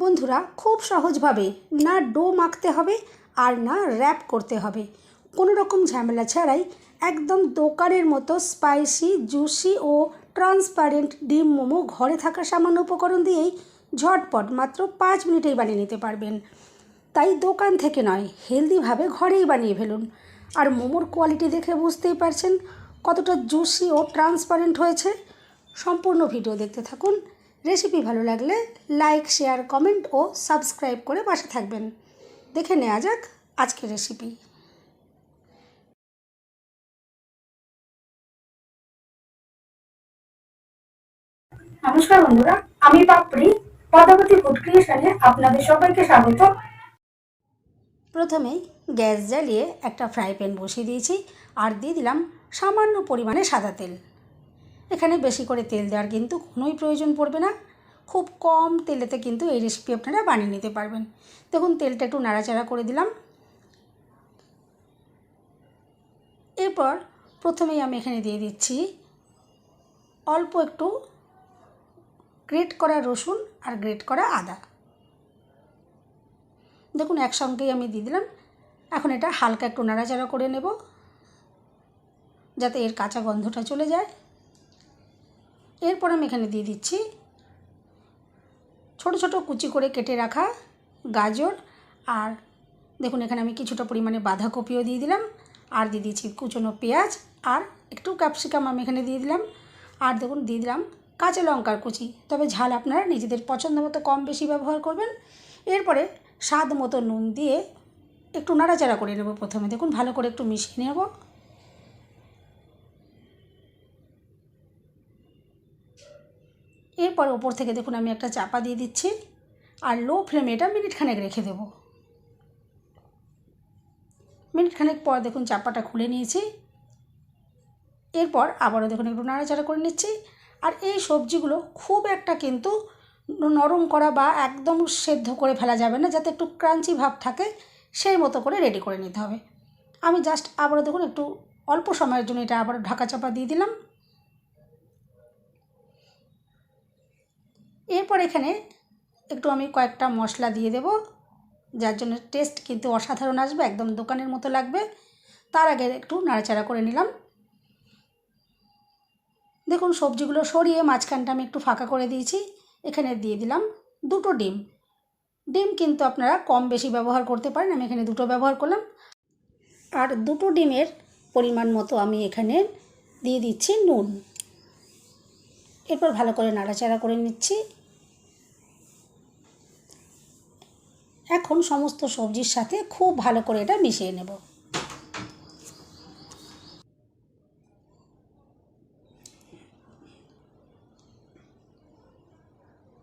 বন্ধুরা খুব সহজভাবে না ডো মাখতে হবে আর না র্যাপ করতে হবে, কোনো রকম ঝামেলা ছাড়াই একদম দোকানের মতো স্পাইসি জুসি ও ট্রান্সপারেন্ট ডিম মোমো ঘরে থাকা সামান্য উপকরণ দিয়েই ঝটপট মাত্র 5 মিনিটেই বানিয়ে নিতে পারবেন। তাই দোকান থেকে নয়, হেলদিভাবে ঘরেই বানিয়ে ফেলুন। আর মোমোর কোয়ালিটি দেখে বুঝতেই পারছেন কতটা জুসি ও ট্রান্সপারেন্ট হয়েছে। সম্পূর্ণ ভিডিও দেখতে থাকুন। রেসিপি ভালো লাগলে লাইক, শেয়ার, কমেন্ট ও সাবস্ক্রাইব করে পাশে থাকবেন। দেখে নেওয়া যাক আজকের রেসিপি। নমস্কার বন্ধুরা, আমি পাপড়ি পদ্মাবতী ফুড ক্রিয়েশনে আপনাদের সবাইকে স্বাগত। প্রথমেই গ্যাস জ্বালিয়ে একটা ফ্রাই প্যান বসিয়ে দিয়েছি আর দিয়ে দিলাম সামান্য পরিমাণে সাদা তেল। এখানে বেশি করে তেল দেওয়ার কিন্তু কোনোই প্রয়োজন পড়বে না, খুব কম তেলেতে কিন্তু এই রেসিপি আপনারা বানিয়ে নিতে পারবেন। দেখুন তেলটা একটু নাড়াচাড়া করে দিলাম। এরপর প্রথমেই আমি এখানে দিয়ে দিচ্ছি অল্প একটু গ্রেট করা রসুন আর গ্রেট করা আদা। দেখুন একসঙ্গেই আমি দিয়ে দিলাম। এখন এটা হালকা একটু নাড়াচাড়া করে নেব যাতে এর কাঁচা গন্ধটা চলে যায়। এরপর আমি এখানে দিয়ে দিচ্ছি ছোট ছোট কুচি করে কেটে রাখা গাজর, আর দেখুন এখানে আমি কিছুটা পরিমাণে বাঁধাকপিও দিয়ে দিলাম, আর দিয়ে দিচ্ছি কুচনো পেঁয়াজ আর একটু ক্যাপসিকাম আমি এখানে দিয়ে দিলাম, আর দেখুন দিয়ে দিলাম কাঁচা লঙ্কার কুচি। তবে ঝাল আপনারা নিজেদের পছন্দ মতো কম বেশি ব্যবহার করবেন। এরপরে স্বাদ মতো নুন দিয়ে একটু নাড়াচাড়া করে নেব। প্রথমে দেখুন ভালো করে একটু মিশিয়ে নেব। এরপর ওপর থেকে দেখুন আমি একটা চাপা দিয়ে দিচ্ছি আর লো ফ্লেমে এটা মিনিটখানেক রেখে দেব। মিনিটখানেক পর দেখুন চাপাটা খুলে নিয়েছি। এরপর আবারও দেখুন একটু নাড়াচাড়া করে নিচ্ছি। আর এই সবজিগুলো খুব একটা কিন্তু নরম করা বা একদম সেদ্ধ করে ফেলা যাবে না, যাতে একটু ক্রাঞ্চি ভাব থাকে সেই মতো করে রেডি করে নিতে হবে। আমি জাস্ট আবারও দেখুন একটু অল্প সময়ের জন্য এটা আবারও ঢাকা চাপা দিয়ে দিলাম। এরপর এখানে একটু আমি কয়েকটা মশলা দিয়ে দেব, যার জন্য টেস্ট কিন্তু অসাধারণ আসবে, একদম দোকানের মতো লাগবে। তার আগে একটু নাড়াচাড়া করে নিলাম। দেখুন সবজিগুলো সরিয়ে মাঝখানটা আমি একটু ফাঁকা করে দিয়েছি। এখানে দিয়ে দিলাম দুটো ডিম। ডিম কিন্তু আপনারা কম বেশি ব্যবহার করতে পারেন, আমি এখানে দুটো ব্যবহার করলাম। আর দুটো ডিমের পরিমাণ মতো আমি এখানে দিয়ে দিচ্ছি নুন। এরপর ভালো করে নাড়াচাড়া করে নিচ্ছি। এখন সমস্ত সবজির সাথে খুব ভালো করে এটা মিশিয়ে নেব।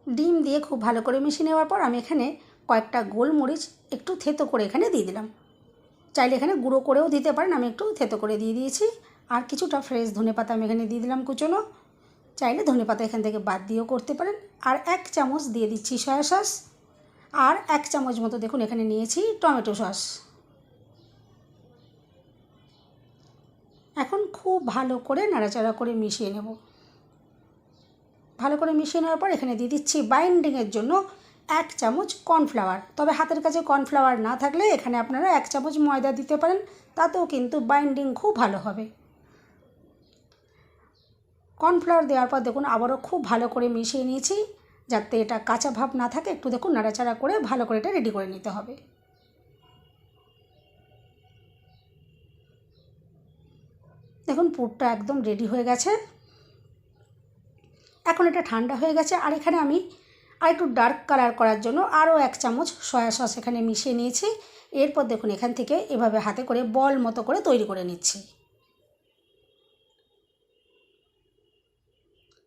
ডিম দিয়ে খুব ভালো করে মিশিয়ে নেওয়ার পর আমি এখানে কয়েকটা গোলমরিচ একটু থেতো করে এখানে দিয়ে দিলাম। চাইলে এখানে গুঁড়ো করেও দিতে পারেন, আমি একটু থেতো করে দিয়ে দিয়েছি। আর কিছুটা ফ্রেশ ধনেপাতা আমি এখানে দিয়ে দিলাম কুচনো। চাইলে ধনেপাতা এখান থেকে বাদ দিয়েও করতে পারেন। আর 1 চামচ দিয়ে দিচ্ছি সয়া সস, আর 1 চামচ মতো দেখুন এখানে নিয়েছি টমেটো সস। এখন খুব ভালো করে নাড়াচাড়া করে মিশিয়ে নেব। ভালো করে মিশিয়ে নেওয়ার পর এখানে দিয়ে দিচ্ছি বাইন্ডিংয়ের জন্য 1 চামচ কর্নফ্লাওয়ার। তবে হাতের কাছে কর্নফ্লাওয়ার না থাকলে এখানে আপনারা 1 চামচ ময়দা দিতে পারেন, তাতেও কিন্তু বাইন্ডিং খুব ভালো হবে। কর্নফ্লাওয়ার দেওয়ার পর দেখুন আবারও খুব ভালো করে মিশিয়ে নিয়েছি, যাতে এটা কাঁচা ভাব না থাকে। একটু দেখুন নাড়াচাড়া করে ভালো করে এটা রেডি করে নিতে হবে। দেখুন পুরটা একদম রেডি হয়ে গেছে। এখন এটা ঠান্ডা হয়ে গেছে। আর এখানে আমি আর একটু ডার্ক কালার করার জন্য আরও 1 চামচ সয়া সস এখানে মিশিয়ে নিয়েছি। এরপর দেখুন এখান থেকে এভাবে হাতে করে বল মতো করে তৈরি করে নিচ্ছি।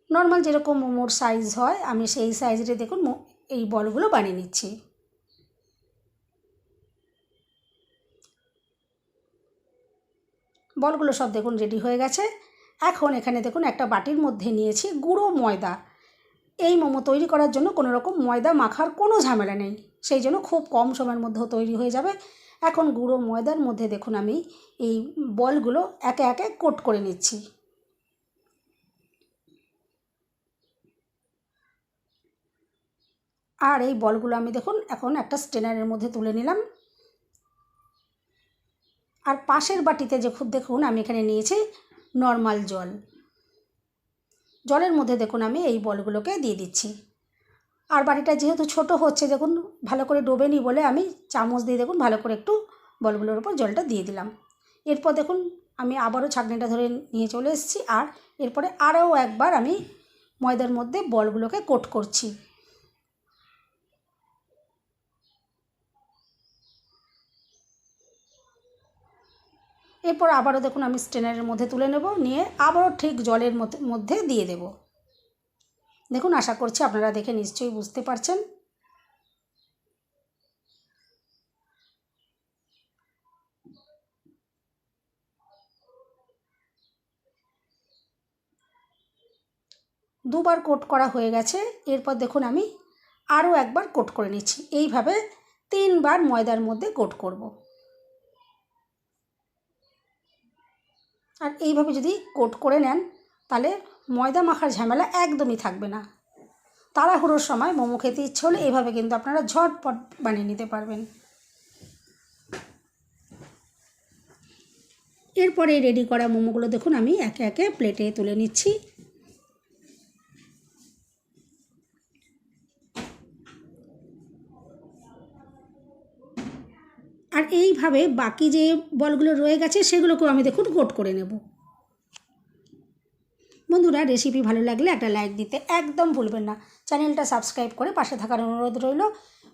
নর্মাল যেরকম মোমোর সাইজ হয় আমি সেই সাইজে দেখুন এই বলগুলো বানিয়ে নিচ্ছি। বলগুলো সব দেখুন রেডি হয়ে গেছে। এখন এখানে দেখুন একটা বাটির মধ্যে নিয়েছি গুঁড়ো ময়দা। এই মোমো তৈরি করার জন্য কোনো রকম ময়দা মাখার কোনো ঝামেলা নেই, সেই জন্য খুব কম সময়ের মধ্যেও তৈরি হয়ে যাবে। এখন গুঁড়ো ময়দার মধ্যে দেখুন আমি এই বলগুলো একে একে কোট করে নিচ্ছি। আর এই বলগুলো আমি দেখুন এখন একটা স্ট্রেনারের মধ্যে তুলে নিলাম। আর পাশের বাটিতে দেখুন আমি এখানে নিয়েছি নর্মাল জল। জলের মধ্যে দেখুন আমি এই বলগুলোকে দিয়ে দিচ্ছি। আর বাটিটা যেহেতু ছোট হচ্ছে দেখুন ভালো করে ডোবেনি বলে আমি চামচ দিয়ে দেখুন ভালো করে একটু বলগুলোর উপর জলটা দিয়ে দিলাম। এরপর দেখুন আমি আবারও ছাঁকনিটা ধরে নিয়ে চলে এসেছি। আর এরপরে আরও একবার আমি ময়দার মধ্যে বলগুলোকে কোট করছি। এরপর আবারও দেখুন আমি স্ট্রেনারের মধ্যে তুলে নেব, নিয়ে আবারও ঠিক জলের মধ্যে দিয়ে দেব। দেখুন আশা করছি আপনারা দেখে নিশ্চয়ই বুঝতে পারছেন। দুবার কোট করা হয়ে গেছে। এরপর দেখুন আমি আরও একবার কোট করে নিচ্ছি। এইভাবে 3 বার ময়দার মধ্যে কোট করব। আর এইভাবে যদি কোট করে নেন তাহলে ময়দা মাখার ঝামেলা একদমই থাকবে না। তাড়াহুড়োর সময় মোমো খেতে ইচ্ছে হলে এইভাবে কিন্তু আপনারা ঝটপট বানিয়ে নিতে পারবেন। এরপরে রেডি করা মোমোগুলো দেখুন আমি একে একে প্লেটে তুলে নিচ্ছি। আর এইভাবে বাকি যে বলগুলো রয়ে গেছে সেগুলোকেও আমি দেখুন কোট করে নেব। বন্ধুরা রেসিপি ভালো লাগলে একটা লাইক দিতে একদম ভুলবেন না। চ্যানেলটা সাবস্ক্রাইব করে পাশে থাকার অনুরোধ রইল।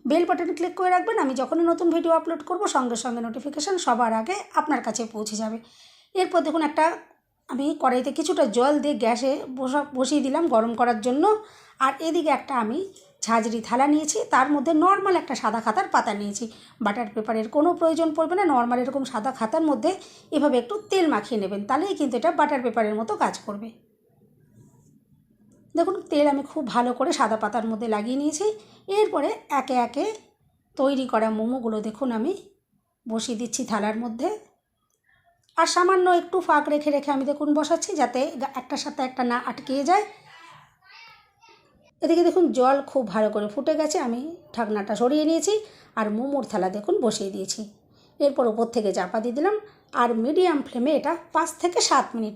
বেল বাটন ক্লিক করে রাখবেন, আমি যখনই নতুন ভিডিও আপলোড করব সঙ্গে সঙ্গে নোটিফিকেশান সবার আগে আপনার কাছে পৌঁছে যাবে। এরপর দেখুন একটা আমি কড়াইতে কিছুটা জল দিয়ে গ্যাসে বসিয়ে দিলাম গরম করার জন্য। আর এদিকে একটা আমি ঝাঁঝরি থালা নিয়েছি, তার মধ্যে নর্মাল একটা সাদা খাতার পাতা নিয়েছি। বাটার পেপারের কোনো প্রয়োজন পড়বে না। নর্মাল এরকম সাদা খাতার মধ্যে এভাবে একটু তেল মাখিয়ে নেবেন, তাহলেই কিন্তু এটা বাটার পেপারের মতো কাজ করবে। দেখুন তেল আমি খুব ভালো করে সাদা পাতার মধ্যে লাগিয়ে নিয়েছি। এরপরে একে একে তৈরি করা মোমোগুলো দেখুন আমি বসিয়ে দিচ্ছি থালার মধ্যে। আর সামান্য একটু ফাঁক রেখে রেখে আমি দেখুন বসাচ্ছি, যাতে একটার সাথে একটা না আটকে যায়। এদিকে দেখুন জল খুব ভালো করে ফুটে গেছে, আমি ঢাকনাটা সরিয়ে নিয়েছি। আর মোমোর থালা দেখুন বসিয়ে দিয়েছি। এরপর ওপর থেকে চাপা দিয়ে দিলাম। আর মিডিয়াম ফ্লেমে এটা 5 থেকে 7 মিনিট,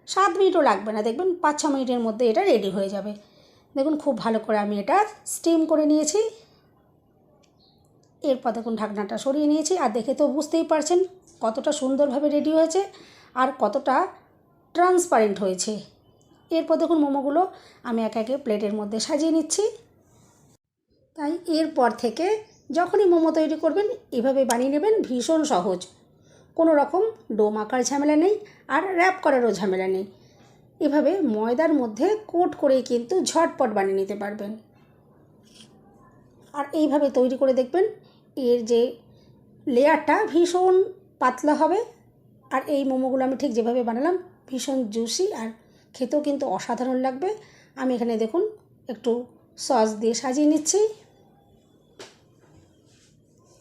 7 মিনিটও লাগবে না, দেখবেন 5-6 মিনিটের মধ্যে এটা রেডি হয়ে যাবে। দেখুন খুব ভালো করে আমি এটা স্টিম করে নিয়েছি। এরপর দেখুন ঢাকনাটা সরিয়ে নিয়েছি। আর দেখে তো বুঝতেই পারছেন কতটা সুন্দরভাবে রেডি হয়েছে আর কতটা ট্রান্সপারেন্ট হয়েছে। এরপর দেখুন মোমোগুলো আমি একে একে প্লেটের মধ্যে সাজিয়ে নিচ্ছি। তাই এরপর থেকে যখনই মোমো তৈরি করবেন এভাবে বানিয়ে নেবেন, ভীষণ সহজ। কোনো রকম ডো মাখার ঝামেলা নেই আর র্যাপ করারও ঝামেলা নেই। এভাবে ময়দার মধ্যে কোট করেই কিন্তু ঝটপট বানিয়ে নিতে পারবেন। আর এইভাবে তৈরি করে দেখবেন এর যে লেয়ারটা ভীষণ পাতলা হবে। আর এই মোমোগুলো আমি ঠিক যেভাবে বানালাম ভীষণ জুসি আর খেতেও কিন্তু অসাধারণ লাগবে। আমি এখানে দেখুন একটু সস দিয়ে সাজিয়ে নিচ্ছি।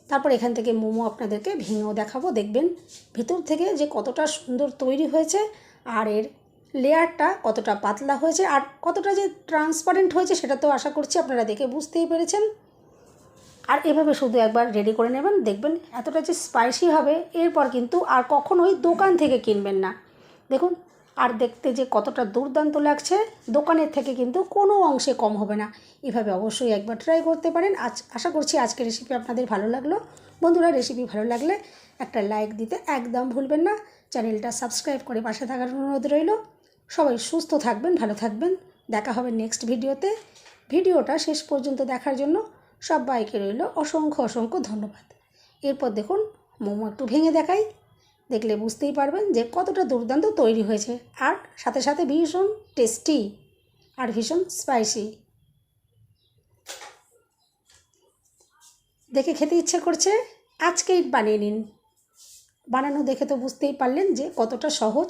তারপর এখান থেকে মোমো আপনাদেরকে ভেঙেও দেখাবো, দেখবেন ভেতর থেকে যে কতটা সুন্দর তৈরি হয়েছে আর এর লেয়ারটা কতটা পাতলা হয়েছে আর কতটা যে ট্রান্সপারেন্ট হয়েছে সেটা তো আশা করছি আপনারা দেখে বুঝতেই পেরেছেন। আর এভাবে শুধু একবার রেডি করে নেবেন, দেখবেন এতটা যে স্পাইসি হবে এরপর কিন্তু আর কখনোই দোকান থেকে কিনবেন না। দেখুন আর দেখতে যে কতটা দুর্দান্ত লাগছে, দোকানের থেকে কিন্তু কোনো অংশে কম হবে না। এভাবে অবশ্যই একবার ট্রাই করতে পারেন। আশা করছি আজকের রেসিপি আপনাদের ভালো লাগলো। বন্ধুরা রেসিপি ভালো লাগলে একটা লাইক দিতে একদম ভুলবেন না। চ্যানেলটা সাবস্ক্রাইব করে পাশে থাকার অনুরোধ রইল। সবাই সুস্থ থাকবেন, ভালো থাকবেন। দেখা হবে নেক্সট ভিডিওতে। ভিডিওটা শেষ পর্যন্ত দেখার জন্য সবাইকে রইল অসংখ্য অসংখ্য ধন্যবাদ। এরপর দেখুন মোমো একটু ভেঙে দেখাই, দেখলে বুঝতেই পারবেন যে কতটা দুর্দান্ত তৈরি হয়েছে আর সাথে সাথে ভীষণ টেস্টি আর ভীষণ স্পাইসি। দেখে খেতে ইচ্ছে করছে, আজকেই বানিয়ে নিন। বানানো দেখে তো বুঝতেই পারলেন যে কতটা সহজ।